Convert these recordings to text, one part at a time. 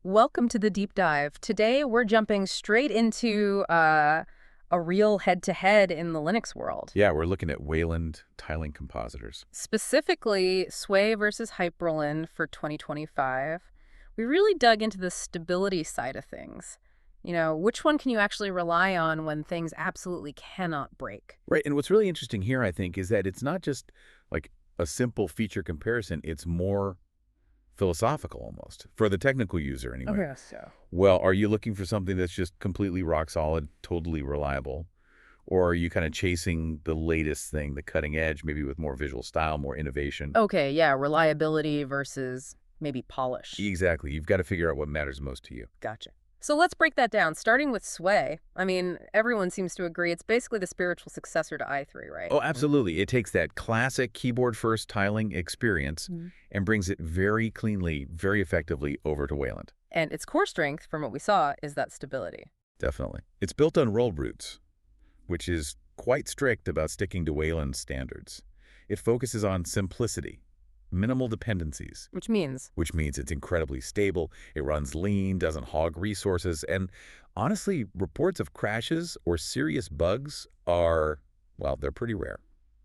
Welcome to the deep dive. Today we're jumping straight into a real head-to-head in the Linux world. Yeah, we're looking at Wayland tiling compositors. Specifically, Sway versus Hyprland for 2025. We really dug into the stability side of things. Which one can you actually rely on when things absolutely cannot break? Right, and what's really interesting here, I think, is that it's not just like a simple feature comparison. It's more philosophical almost, for the technical user anyway. Okay, so. Well, are you looking for something that's just completely rock solid, totally reliable? Or are you kind of chasing the latest thing, the cutting edge, maybe with more visual style, more innovation? Okay, yeah, reliability versus maybe polish. Exactly. You've got to figure out what matters most to you. Gotcha. So let's break that down, starting with Sway. I mean, everyone seems to agree it's basically the spiritual successor to i3, right? Oh, absolutely. It takes that classic keyboard-first tiling experience and brings it very cleanly, very effectively over to Wayland. And its core strength, from what we saw, is that stability. Definitely. It's built on roll roots, which is quite strict about sticking to Wayland standards. It focuses on simplicity, minimal dependencies. Which means? Which means it's incredibly stable, it runs lean, doesn't hog resources, and honestly, reports of crashes or serious bugs are, well, they're pretty rare.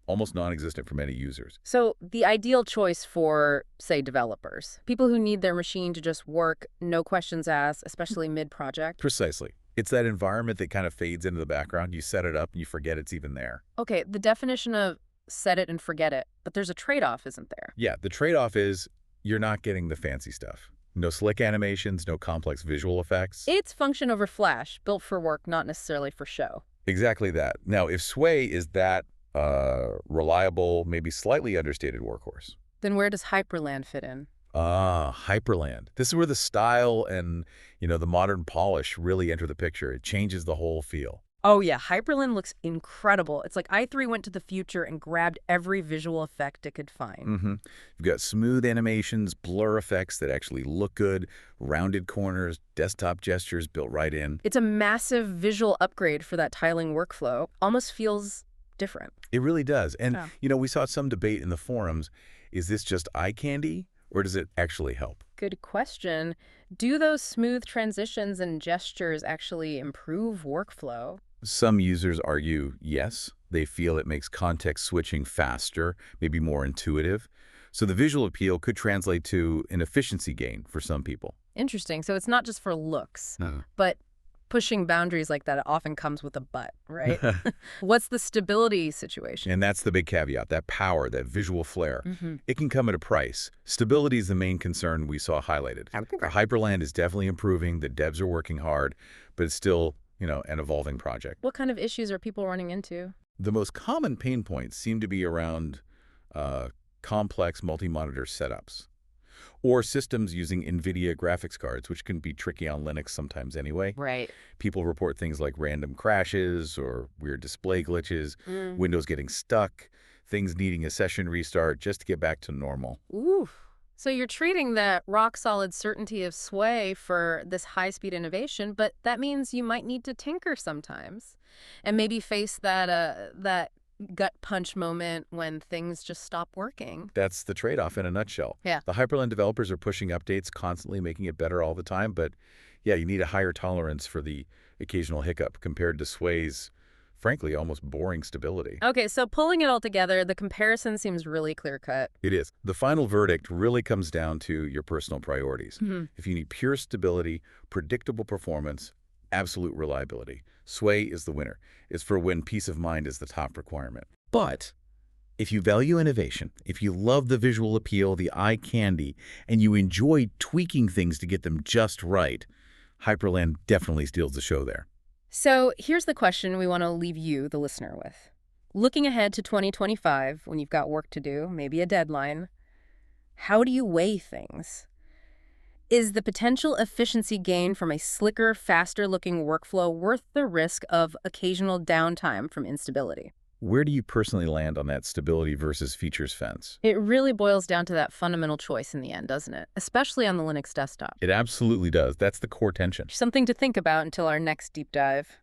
Almost non-existent for many users. So the ideal choice for, say, developers, people who need their machine to just work, no questions asked, especially mid-project. Precisely. It's that environment that kind of fades into the background. You set it up and you forget it's even there. Okay, the definition of set it and forget it, but there's a trade-off, isn't there? Yeah, the trade-off is you're not getting the fancy stuff. No slick animations, no complex visual effects. It's function over flash, built for work, not necessarily for show. Exactly that. Now, if Sway is that reliable, maybe slightly understated workhorse. Then where does Hyprland fit in? Hyprland. This is where the style and, the modern polish really enter the picture. It changes the whole feel. Oh yeah, Hyprland looks incredible. It's like i3 went to the future and grabbed every visual effect it could find. You've got smooth animations, blur effects that actually look good, rounded corners, desktop gestures built right in. It's a massive visual upgrade for that tiling workflow. Almost feels different. It really does. And, Yeah. We saw some debate in the forums. Is this just eye candy or does it actually help? Good question. Do those smooth transitions and gestures actually improve workflow? Some users argue yes. They feel it makes context switching faster, maybe more intuitive. So the visual appeal could translate to an efficiency gain for some people. Interesting. So it's not just for looks, No. but pushing boundaries like that often comes with a but, right? What's the stability situation? And that's the big caveat, that power, that visual flair. It can come at a price. Stability is the main concern we saw highlighted. Hyprland is definitely improving. The devs are working hard, but it's still, an evolving project. What kind of issues are people running into? The most common pain points seem to be around complex multi-monitor setups or systems using NVIDIA graphics cards, which can be tricky on Linux sometimes anyway. Right. People report things like random crashes or weird display glitches, Windows getting stuck, things needing a session restart just to get back to normal. Ooh. So you're treating that rock-solid certainty of Sway for this high-speed innovation, but that means you might need to tinker sometimes and maybe face that gut punch moment when things just stop working. That's the trade-off in a nutshell. Yeah. The Hyprland developers are pushing updates, constantly making it better all the time, but yeah, you need a higher tolerance for the occasional hiccup compared to Sway's, frankly, almost boring stability. Okay, so pulling it all together, the comparison seems really clear-cut. It is. The final verdict really comes down to your personal priorities. If you need pure stability, predictable performance, absolute reliability, Sway is the winner. It's for when peace of mind is the top requirement. But if you value innovation, if you love the visual appeal, the eye candy, and you enjoy tweaking things to get them just right, Hyprland definitely steals the show there. So here's the question we want to leave you, the listener, with. Looking ahead to 2025, when you've got work to do, maybe a deadline, how do you weigh things? Is the potential efficiency gain from a slicker, faster-looking workflow worth the risk of occasional downtime from instability? Where do you personally land on that stability versus features fence? It really boils down to that fundamental choice in the end, doesn't it? Especially on the Linux desktop. It absolutely does. That's the core tension. Something to think about until our next deep dive.